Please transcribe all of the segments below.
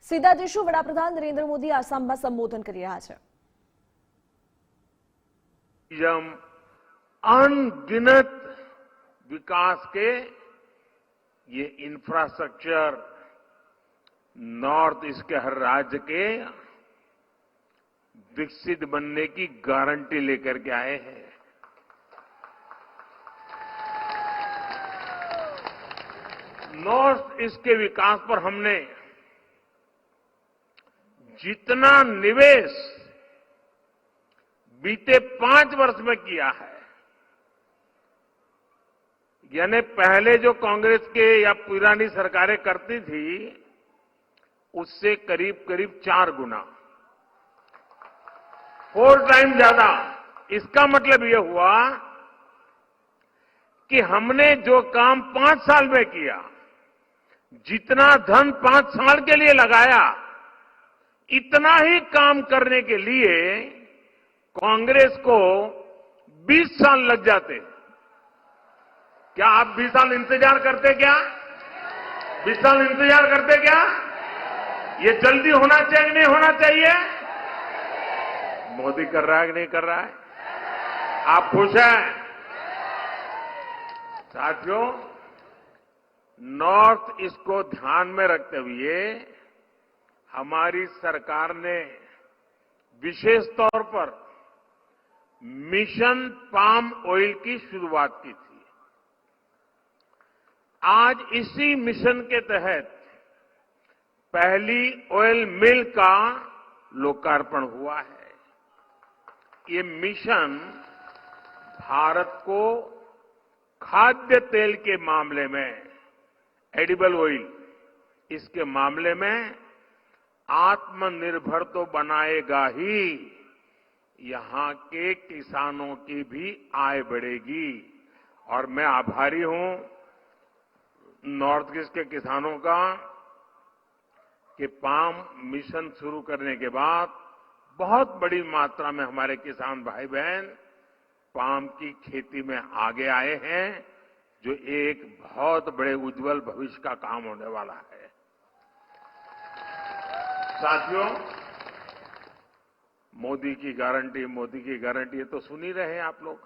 સીધા જઈશું, વડાપ્રધાન નરેન્દ્ર મોદી આસામમાં સંબોધન કરી રહ્યા છે. अनगिनत विकास के ये इंफ्रास्ट्रक्चर नॉर्थ ईस्ट के हर राज्य के विकसित बनने की गारंटी लेकर के आए हैं. नॉर्थ ईस्ट के विकास पर हमने जितना निवेश बीते 5 वर्ष में किया है, यानी पहले जो कांग्रेस के या पुरानी सरकारें करती थी उससे करीब करीब 4 गुना, 4 टाइम ज्यादा. इसका मतलब यह हुआ कि हमने जो काम 5 साल में किया, जितना धन 5 साल के लिए लगाया, इतना ही काम करने के लिए कांग्रेस को 20 साल लग जाते. क्या आप 20 साल इंतजार करते? क्या 20 साल इंतजार करते? क्या ये जल्दी होना चाहिए कि नहीं होना चाहिए? मोदी कर रहा है कि नहीं कर रहा है? आप खुश हैं? साथियों, नॉर्थ ईस्ट को ध्यान में रखते हुए हमारी सरकार ने विशेष तौर पर मिशन पाम ऑयल की शुरुआत की थी. आज इसी मिशन के तहत पहली ऑयल मिल का लोकार्पण हुआ है. ये मिशन भारत को खाद्य तेल के मामले में, एडिबल ऑयल, इसके मामले में आत्मनिर्भर तो बनाएगा ही, यहां के किसानों की भी आय बढ़ेगी. और मैं आभारी हूं नॉर्थ ईस्ट के किसानों का कि पाम मिशन शुरू करने के बाद बहुत बड़ी मात्रा में हमारे किसान भाई बहन पाम की खेती में आगे आए हैं, जो एक बहुत बड़े उज्जवल भविष्य का काम होने वाला है. साथियों, मोदी की गारंटी ये तो सुन ही रहे हैं आप लोग.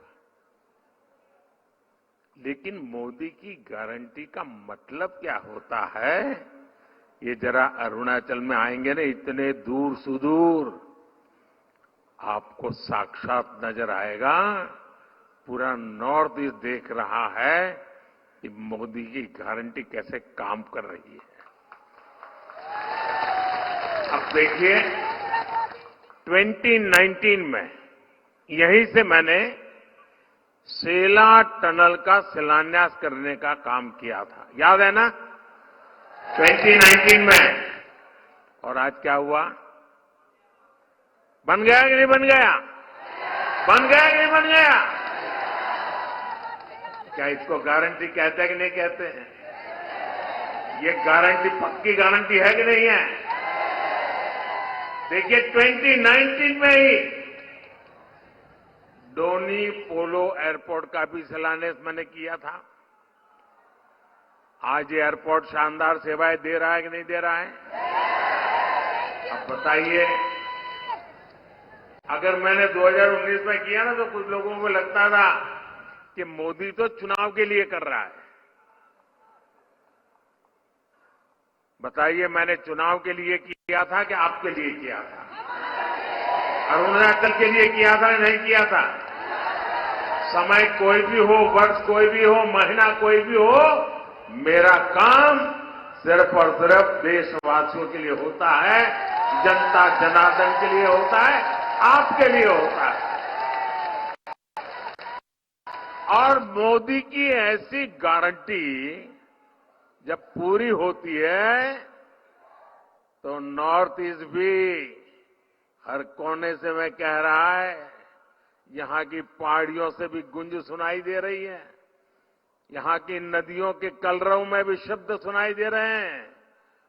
लेकिन मोदी की गारंटी का मतलब क्या होता है, ये जरा अरुणाचल में आएंगे ना, इतने दूर सुदूर आपको साक्षात नजर आएगा. पूरा नॉर्थ ईस्ट देख रहा है कि मोदी की गारंटी कैसे काम कर रही है. अब देखिए, 2019 में यहीं से मैंने सेला टनल का शिलान्यास करने का काम किया था, याद है ना, 2019 में. और आज क्या हुआ? बन गया कि नहीं बन गया? बन गया कि नहीं बन गया? क्या इसको गारंटी कहते हैं कि नहीं कहते हैं? ये गारंटी पक्की गारंटी है कि नहीं है? देखिए, 2019 में ही डोनी पोलो एयरपोर्ट का भी शिलान्यास मैंने किया था. आज ये एयरपोर्ट शानदार सेवाएं दे रहा है कि नहीं दे रहा है? अब बताइए, अगर मैंने 2019 में किया ना तो कुछ लोगों को लगता था कि मोदी तो चुनाव के लिए कर रहा है. बताइए, मैंने चुनाव के लिए किया था कि आपके लिए किया था? अरुणाचल के लिए किया था नहीं किया था? समय कोई भी हो, वर्ष कोई भी हो, महीना कोई भी हो, मेरा काम सिर्फ और सिर्फ देशवासियों के लिए होता है, जनता जनार्दन के लिए होता है, आपके लिए होता है. और मोदी की ऐसी गारंटी जब पूरी होती है तो नॉर्थ ईस्ट भी हर कोने से, मैं कह रहा है, यहां की पहाड़ियों से भी गूंज सुनाई दे रही है. यहां की नदियों के कलरव में भी शब्द सुनाई दे रहे हैं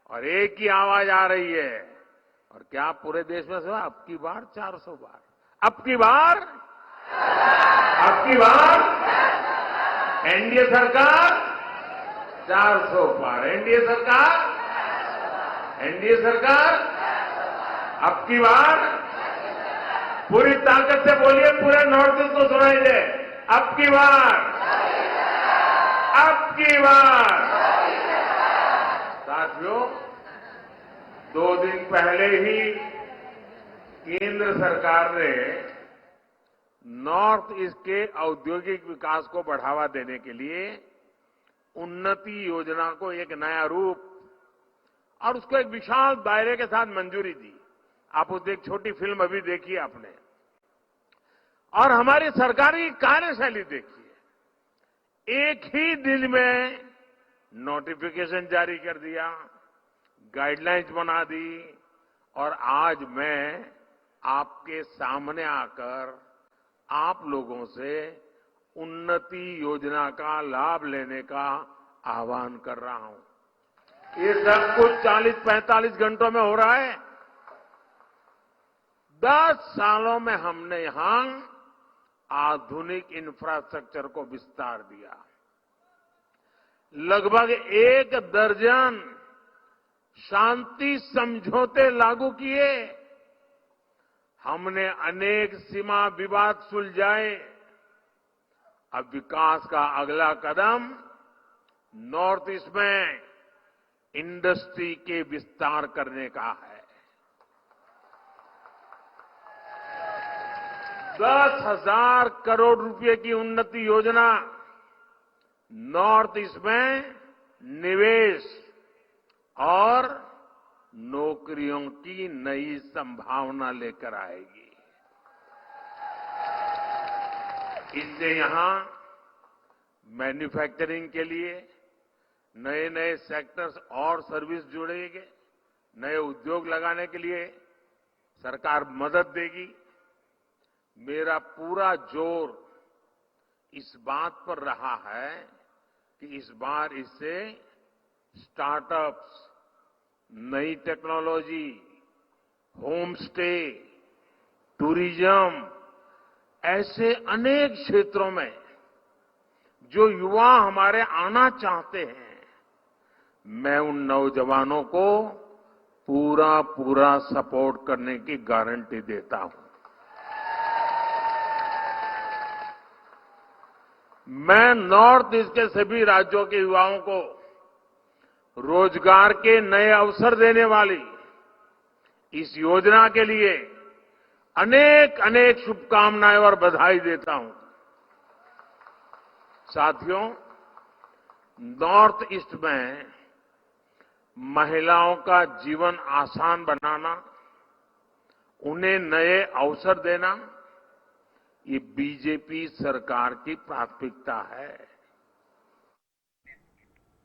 और एक ही आवाज आ रही है. और क्या पूरे देश में सुना? अब की बार 400 बार, अब की बार एनडीए सरकार 400 पार, एनडीए सरकार एनडीए सरकार अब की बार पूरी ताकत से बोलिए, पूरे नॉर्थ ईस्ट को सुनाई दे। अब की बार, अब की बार। साथियों, 2 दिन पहले ही केंद्र सरकार ने नॉर्थ ईस्ट के औद्योगिक विकास को बढ़ावा देने के लिए उन्नति योजना को एक नया रूप और उसको एक विशाल दायरे के साथ मंजूरी दी। आप उसकी एक छोटी फिल्म अभी देखी आपने, और हमारी सरकार की कार्यशैली देखिए। एक ही दिन में नोटिफिकेशन जारी कर दिया, गाइडलाइंस बना दी, और आज मैं आपके सामने आकर आप लोगों से उन्नति योजना का लाभ लेने का आह्वान कर रहा हूं। ये सब कुछ 40-45 घंटों में हो रहा है। 10 सालों में हमने यहां आधुनिक इंफ्रास्ट्रक्चर को विस्तार दिया। लगभग 1 दर्जन शांति समझौते लागू किए। हमने अनेक सीमा विवाद सुलझाए। अब विकास का अगला कदम नॉर्थ ईस्ट में इंडस्ट्री के विस्तार करने का है। 10,000 करोड़ रुपए की उन्नति योजना नॉर्थ ईस्ट में निवेश और नौकरियों की नई संभावना लेकर आएगी। इससे यहां मैन्युफैक्चरिंग के लिए नए नए सेक्टर्स और सर्विस जुड़ेंगे। नए उद्योग लगाने के लिए सरकार मदद देगी। मेरा पूरा जोर इस बात पर रहा है कि इस बार इससे स्टार्टअप्स, नई टेक्नोलॉजी, होम स्टे, टूरिज्म, ऐसे अनेक क्षेत्रों में जो युवा हमारे आना चाहते हैं, मैं उन नौजवानों को पूरा सपोर्ट करने की गारंटी देता हूं। मैं नॉर्थ ईस्ट के सभी राज्यों के युवाओं को रोजगार के नए अवसर देने वाली इस योजना के लिए अनेक अनेक शुभकामनाएं और बधाई देता हूं। साथियों, नॉर्थ ईस्ट में महिलाओं का जीवन आसान बनाना, उन्हें नए अवसर देना, ये बीजेपी सरकार की प्राथमिकता है।